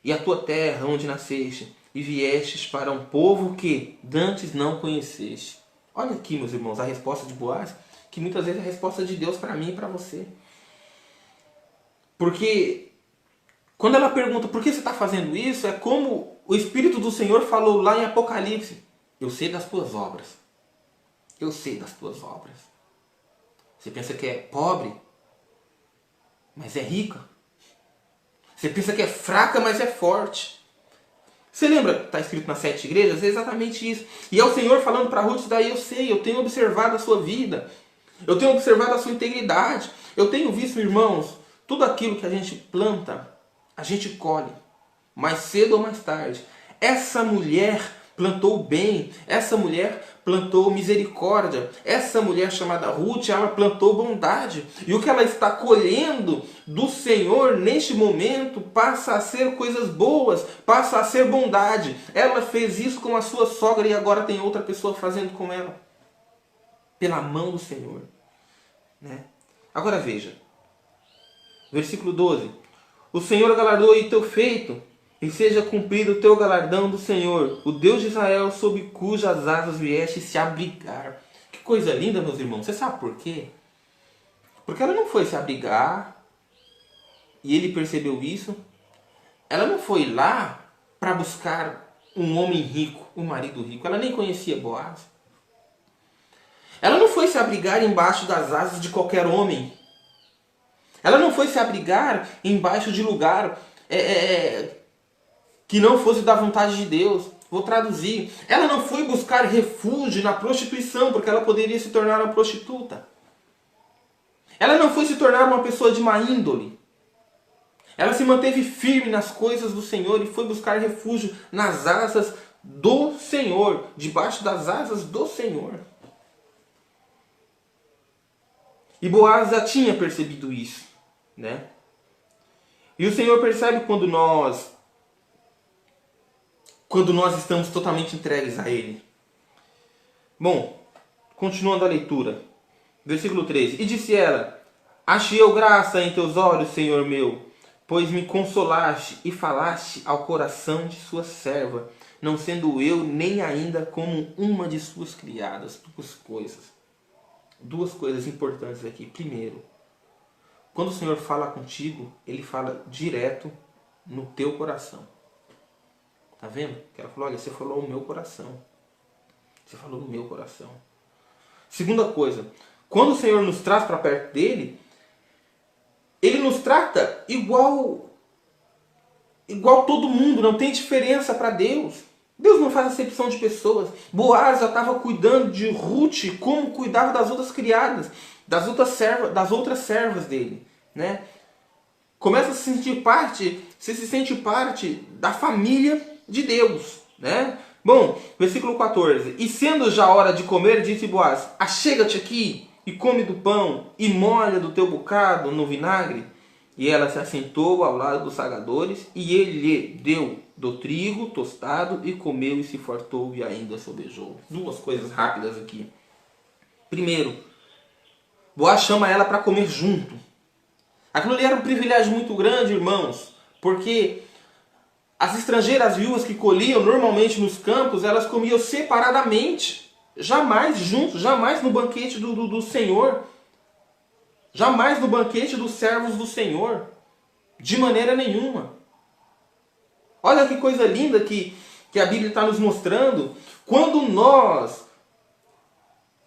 S1: e a tua terra onde nasceste, e viestes para um povo que dantes não conheceste. Olha aqui, meus irmãos, a resposta de Boaz, que muitas vezes é a resposta de Deus para mim e para você. Porque quando ela pergunta por que você está fazendo isso, é como o Espírito do Senhor falou lá em Apocalipse. Eu sei das tuas obras. Eu sei das tuas obras. Você pensa que é pobre, mas é rica. Você pensa que é fraca, mas é forte. Você lembra que está escrito nas 7 igrejas? É exatamente isso. E é o Senhor falando para Ruth, daí eu sei, eu tenho observado a sua vida. Eu tenho observado a sua integridade. Eu tenho visto, irmãos, tudo aquilo que a gente planta, a gente colhe. Mais cedo ou mais tarde. Essa mulher plantou bem. Essa mulher plantou misericórdia. Essa mulher chamada Ruth, ela plantou bondade. E o que ela está colhendo do Senhor neste momento passa a ser coisas boas, passa a ser bondade. Ela fez isso com a sua sogra e agora tem outra pessoa fazendo com ela. Pela mão do Senhor. Né? Agora veja. Versículo 12. O Senhor galardoe o teu feito, e seja cumprido o teu galardão do Senhor, o Deus de Israel, sob cujas asas vieste se abrigar. Que coisa linda, meus irmãos. Você sabe por quê? Porque ela não foi se abrigar, e ele percebeu isso. Ela não foi lá para buscar um homem rico, um marido rico. Ela nem conhecia Boaz. Ela não foi se abrigar embaixo das asas de qualquer homem. Ela não foi se abrigar embaixo de lugar que não fosse da vontade de Deus. Vou traduzir. Ela não foi buscar refúgio na prostituição, porque ela poderia se tornar uma prostituta. Ela não foi se tornar uma pessoa de má índole. Ela se manteve firme nas coisas do Senhor e foi buscar refúgio nas asas do Senhor, debaixo das asas do Senhor. E Boaz já tinha percebido isso, né? E o Senhor percebe quando nós estamos totalmente entregues a Ele. Bom, continuando a leitura. Versículo 13. E disse ela: achei eu graça em teus olhos, Senhor meu, pois me consolaste e falaste ao coração de sua serva, não sendo eu nem ainda como uma de suas criadas. Duas coisas importantes aqui. Primeiro, quando o Senhor fala contigo, Ele fala direto no teu coração. Tá vendo? Que ela falou: olha, você falou o meu coração. Você falou no meu coração. Segunda coisa, quando o Senhor nos traz para perto dele, Ele nos trata igual todo mundo, não tem diferença para Deus. Deus não faz acepção de pessoas. Boaz já estava cuidando de Ruth como cuidava das outras criadas, das outras servas dele, né? Começa a se sentir parte, se sente parte da família de Deus, né? Bom, versículo 14. E sendo já hora de comer, disse Boaz: achega-te aqui e come do pão e molha do teu bocado no vinagre. E ela se assentou ao lado dos sagadores, e ele lhe deu do trigo tostado, e comeu e se fartou e ainda sobejou. Duas coisas rápidas aqui. Primeiro, Boaz chama ela para comer junto. Aquilo ali era um privilégio muito grande, irmãos, porque as estrangeiras viúvas que colhiam normalmente nos campos, elas comiam separadamente, jamais juntos, jamais no banquete do Senhor. Jamais no banquete dos servos do Senhor. De maneira nenhuma. Olha que coisa linda que a Bíblia está nos mostrando. Quando nós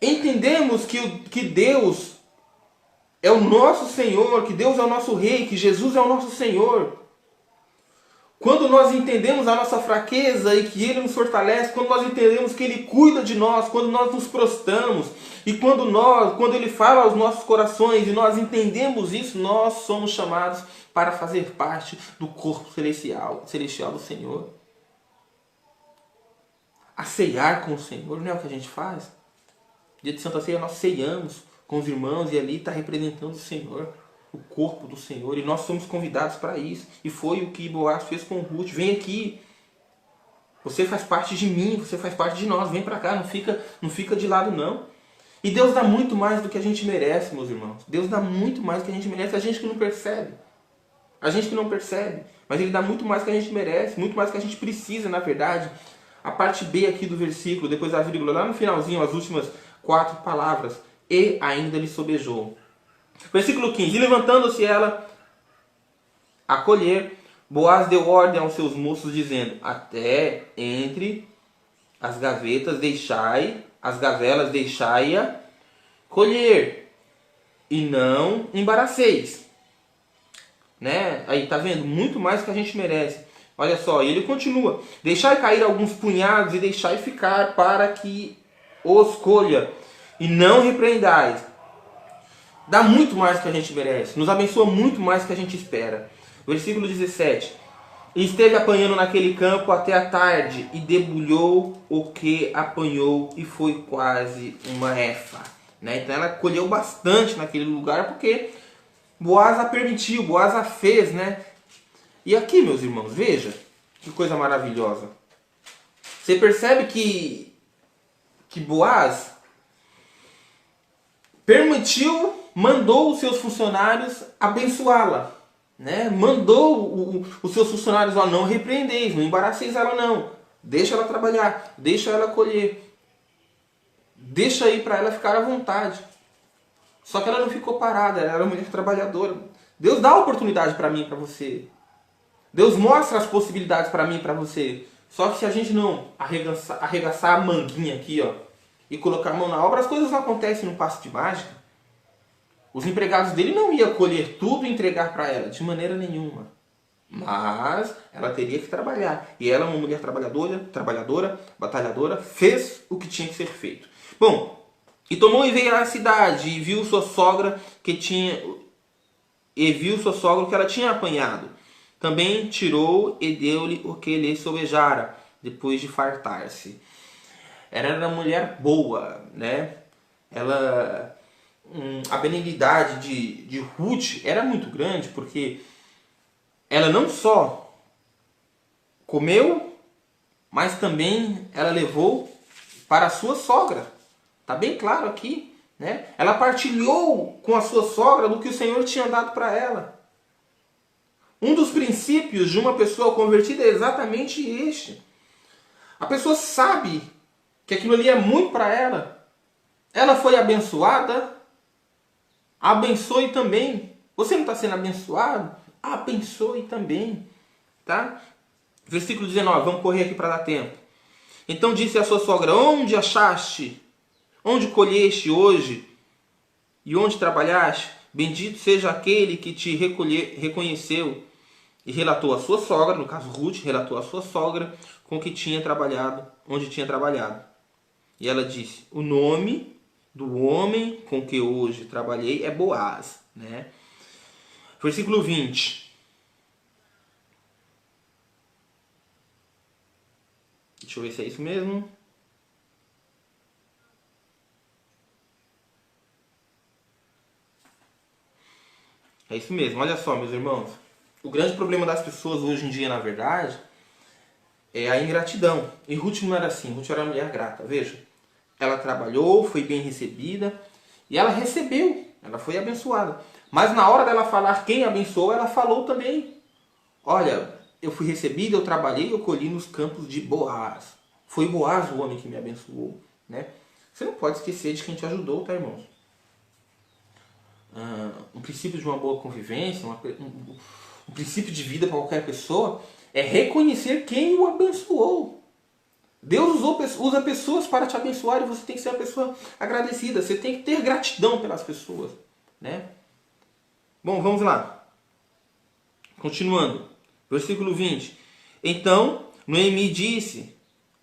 S1: entendemos que Deus é o nosso Senhor, que Deus é o nosso Rei, que Jesus é o nosso Senhor. Quando nós entendemos a nossa fraqueza e que Ele nos fortalece, quando nós entendemos que Ele cuida de nós, quando nós nos prostramos, e quando Ele fala aos nossos corações e nós entendemos isso, nós somos chamados para fazer parte do corpo celestial do Senhor. A ceiar com o Senhor, não é o que a gente faz? Dia de Santa Ceia nós ceiamos com os irmãos e ali está representando o Senhor, o corpo do Senhor, e nós somos convidados para isso. E foi o que Boaz fez com Ruth. Vem aqui, você faz parte de mim, você faz parte de nós, vem para cá, não fica de lado não. E Deus dá muito mais do que a gente merece, meus irmãos. Deus dá muito mais do que a gente merece, a gente que não percebe. A gente que não percebe, mas Ele dá muito mais do que a gente merece, muito mais do que a gente precisa, na verdade. A parte B aqui do versículo, depois da vírgula, lá no finalzinho, as últimas 4 palavras. E ainda lhe sobejou. Versículo 15. E levantando-se ela a colher, Boaz deu ordem aos seus moços, dizendo: até entre as gavetas as gavelas deixai-a colher, e não embaraceis. Né? Aí, tá vendo? Muito mais do que a gente merece. Olha só, e ele continua: deixai cair alguns punhados e deixai ficar para que os colha, e não repreendais. Dá muito mais do que a gente merece. Nos abençoa muito mais do que a gente espera. Versículo 17. E esteve apanhando naquele campo até a tarde, e debulhou o que apanhou, e foi quase uma efa. Né? Então ela colheu bastante naquele lugar, porque Boaz a permitiu, Boaz a fez. Né? E aqui, meus irmãos, veja que coisa maravilhosa. Você percebe que Boaz mandou os seus funcionários abençoá-la. Né? Mandou os seus funcionários: ó, não repreendeis, não embaraceis ela não. Deixa ela trabalhar, deixa ela colher. Deixa aí para ela ficar à vontade. Só que ela não ficou parada, ela era uma mulher trabalhadora. Deus dá oportunidade para mim e para você. Deus mostra as possibilidades para mim e para você. Só que se a gente não arregaçar a manguinha aqui, ó, e colocar a mão na obra, as coisas não acontecem no passe de mágica. Os empregados dele não iam colher tudo e entregar para ela, de maneira nenhuma. Mas ela teria que trabalhar. E ela, uma mulher trabalhadora, batalhadora, fez o que tinha que ser feito. Bom, e tomou e veio à cidade, e viu sua sogra que ela tinha apanhado. Também tirou e deu-lhe o que lhe sobejara, depois de fartar-se. Era uma mulher boa, né? Ela, a benignidade de Ruth era muito grande, porque ela não só comeu, mas também ela levou para a sua sogra. Tá bem claro aqui, né? Ela partilhou com a sua sogra do que o Senhor tinha dado para ela. Um dos princípios de uma pessoa convertida é exatamente este. A pessoa sabe que aquilo ali é muito para ela. Ela foi abençoada, abençoe também. Você não está sendo abençoado? Abençoe também. Tá? Versículo 19, vamos correr aqui para dar tempo. Então disse a sua sogra: onde achaste? Onde colheste hoje? E onde trabalhaste? Bendito seja aquele que te reconheceu. E relatou a sua sogra, no caso Ruth, relatou a sua sogra com que tinha trabalhado, onde tinha trabalhado. E ela disse: o nome do homem com que hoje trabalhei é Boaz, né? Versículo 20. Deixa eu ver se é isso mesmo. É isso mesmo. Olha só, meus irmãos. O grande problema das pessoas hoje em dia, na verdade, é a ingratidão. E Ruth não era assim. Ruth era uma mulher grata. Veja. Ela trabalhou, foi bem recebida. E ela recebeu. Ela foi abençoada. Mas na hora dela falar quem abençoou, ela falou também: olha, eu fui recebida, eu trabalhei, eu colhi nos campos de Boaz. Foi Boaz o homem que me abençoou, né? Você não pode esquecer de quem te ajudou, tá, irmãos? Um princípio de uma boa convivência, um princípio de vida para qualquer pessoa é reconhecer quem o abençoou. Deus usa pessoas para te abençoar e você tem que ser uma pessoa agradecida. Você tem que ter gratidão pelas pessoas, né? Bom, vamos lá. Continuando. Versículo 20. Então Noemi disse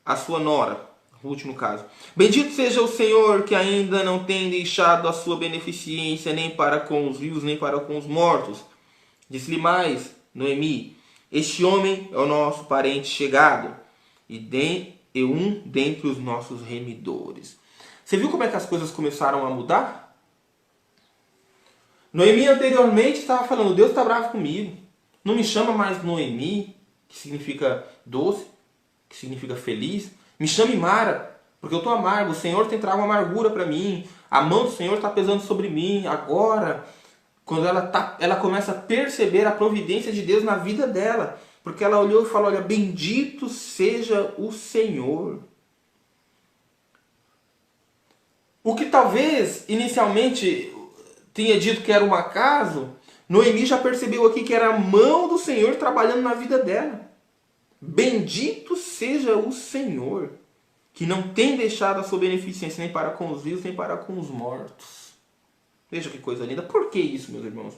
S1: à sua nora, Ruth no caso: bendito seja o Senhor que ainda não tem deixado a sua beneficência nem para com os vivos nem para com os mortos. Disse-lhe mais Noemi: este homem é o nosso parente chegado e um dentre os nossos remidores. Você viu como é que as coisas começaram a mudar? Noemi anteriormente estava falando: Deus está bravo comigo. Não me chama mais Noemi, que significa doce, que significa feliz. Me chame Mara, porque eu estou amargo. O Senhor tem trago amargura para mim. A mão do Senhor está pesando sobre mim. Agora, quando ela começa a perceber a providência de Deus na vida dela. Porque ela olhou e falou: olha, bendito seja o Senhor. O que talvez inicialmente tinha dito que era um acaso, Noemi já percebeu aqui que era a mão do Senhor trabalhando na vida dela. Bendito seja o Senhor, que não tem deixado a sua beneficência nem para com os vivos, nem para com os mortos. Veja que coisa linda. Por que isso, meus irmãos?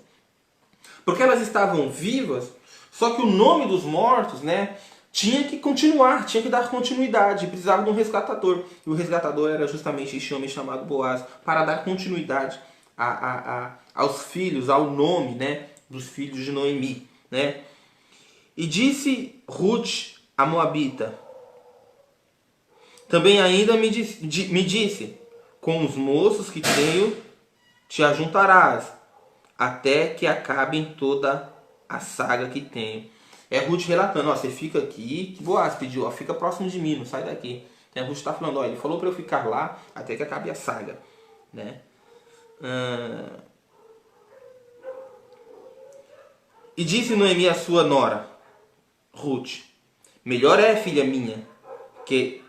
S1: Porque elas estavam vivas, só que o nome dos mortos, né, tinha que continuar, tinha que dar continuidade. Precisava de um resgatador. E o resgatador era justamente este homem chamado Boaz, para dar continuidade aos filhos, ao nome, né, dos filhos de Noemi, né? E disse Ruth, a moabita, também ainda me disse: com os moços que tenho te ajuntarás, até que acabem toda a saga que tenho. É Ruth relatando: ó, você fica aqui, que Boaz pediu, ó, fica próximo de mim, não sai daqui. Então, a Ruth está falando: ó, ele falou para eu ficar lá até que acabe a saga, né? E disse Noemi a sua nora, Ruth: melhor é, filha minha, que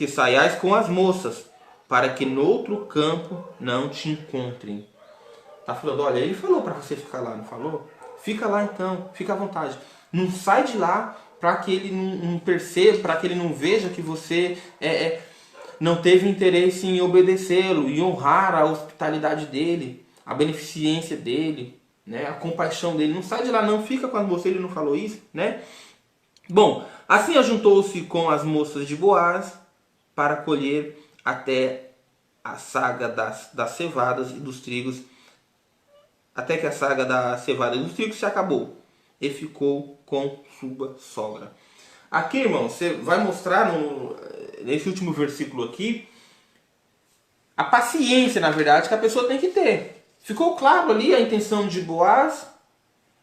S1: saiais com as moças, para que noutro campo não te encontrem. Tá falando: olha, ele falou para você ficar lá, não falou? Fica lá então, fica à vontade. Não sai de lá para que ele não perceba, para que ele não veja que você não teve interesse em obedecê-lo e honrar a hospitalidade dele, a beneficência dele, né, a compaixão dele. Não sai de lá não, fica com as moças. Ele não falou isso, né? Bom, assim ajuntou-se com as moças de Boaz para colher até a saga das cevadas e dos trigos, até que a saga da cevada e dos trigos se acabou. e ficou com sua sogra. Aqui, irmão, você vai mostrar nesse último versículo aqui a paciência, na verdade, que a pessoa tem que ter. Ficou claro ali a intenção de Boaz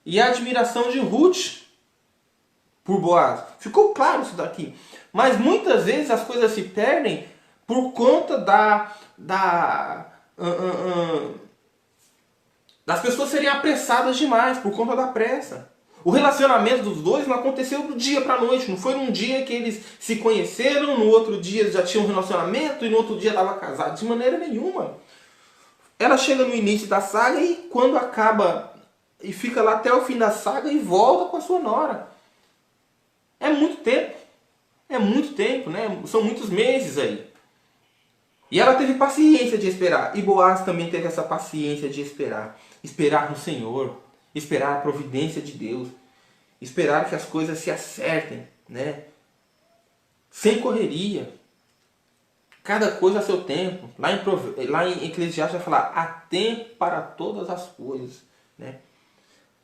S1: e a admiração de Ruth por Boaz. Ficou claro isso daqui. Mas muitas vezes as coisas se perdem por conta das pessoas serem apressadas demais, por conta da pressa. O relacionamento dos dois não aconteceu do dia para a noite. Não foi num dia que eles se conheceram, no outro dia já tinham um relacionamento e no outro dia estava casado. De maneira nenhuma. Ela chega no início da saga e quando acaba e fica lá até o fim da saga e volta com a sua nora. É muito tempo. É muito tempo, né? São muitos meses aí. E ela teve paciência de esperar. E Boaz também teve essa paciência de esperar. Esperar no Senhor. Esperar a providência de Deus. Esperar que as coisas se acertem, né? Sem correria. Cada coisa a seu tempo. Lá em Eclesiastes vai falar: há tempo para todas as coisas, né?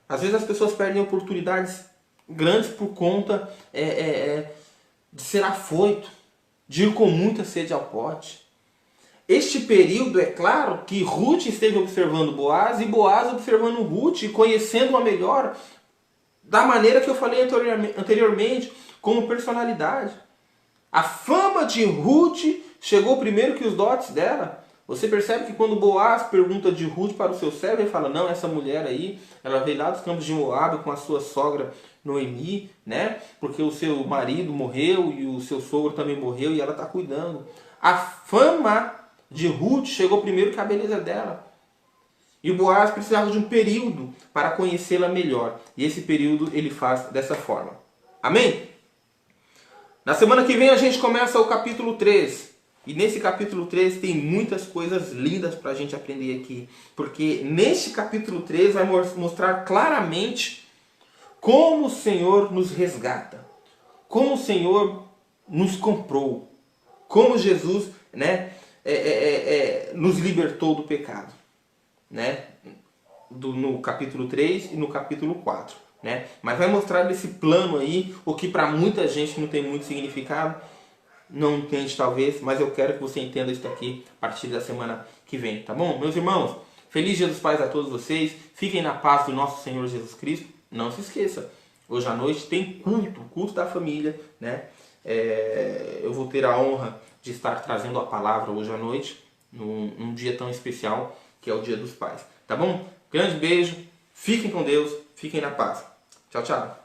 S1: Às vezes as pessoas perdem oportunidades grandes por conta de ser afoito, de ir com muita sede ao pote. Este período, é claro que Ruth esteve observando Boaz e Boaz observando Ruth e conhecendo-a melhor da maneira que eu falei anteriormente, como personalidade. A fama de Ruth chegou primeiro que os dotes dela. Você percebe que quando Boaz pergunta de Ruth para o seu servo, ele fala: não, essa mulher aí, ela veio lá dos campos de Moabe com a sua sogra Noemi, né? Porque o seu marido morreu e o seu sogro também morreu e ela está cuidando. A fama de Ruth chegou primeiro que a beleza dela. E o Boaz precisava de um período para conhecê-la melhor. E esse período ele faz dessa forma. Amém? Na semana que vem a gente começa o capítulo 3. E nesse capítulo 3 tem muitas coisas lindas para a gente aprender aqui. Porque neste capítulo 3 vai mostrar claramente como o Senhor nos resgata. Como o Senhor nos comprou. Como Jesus, né, nos libertou do pecado. Né? No capítulo 3 e no capítulo 4. Né? Mas vai mostrar nesse plano aí o que para muita gente não tem muito significado. Não entende talvez, mas eu quero que você entenda isso aqui a partir da semana que vem, tá bom? Meus irmãos, feliz Dia dos Pais a todos vocês. Fiquem na paz do nosso Senhor Jesus Cristo. Não se esqueça, hoje à noite tem culto da família, né? Eu vou ter a honra de estar trazendo a palavra hoje à noite, num dia tão especial que é o Dia dos Pais, tá bom? Grande beijo, fiquem com Deus, fiquem na paz. Tchau, tchau.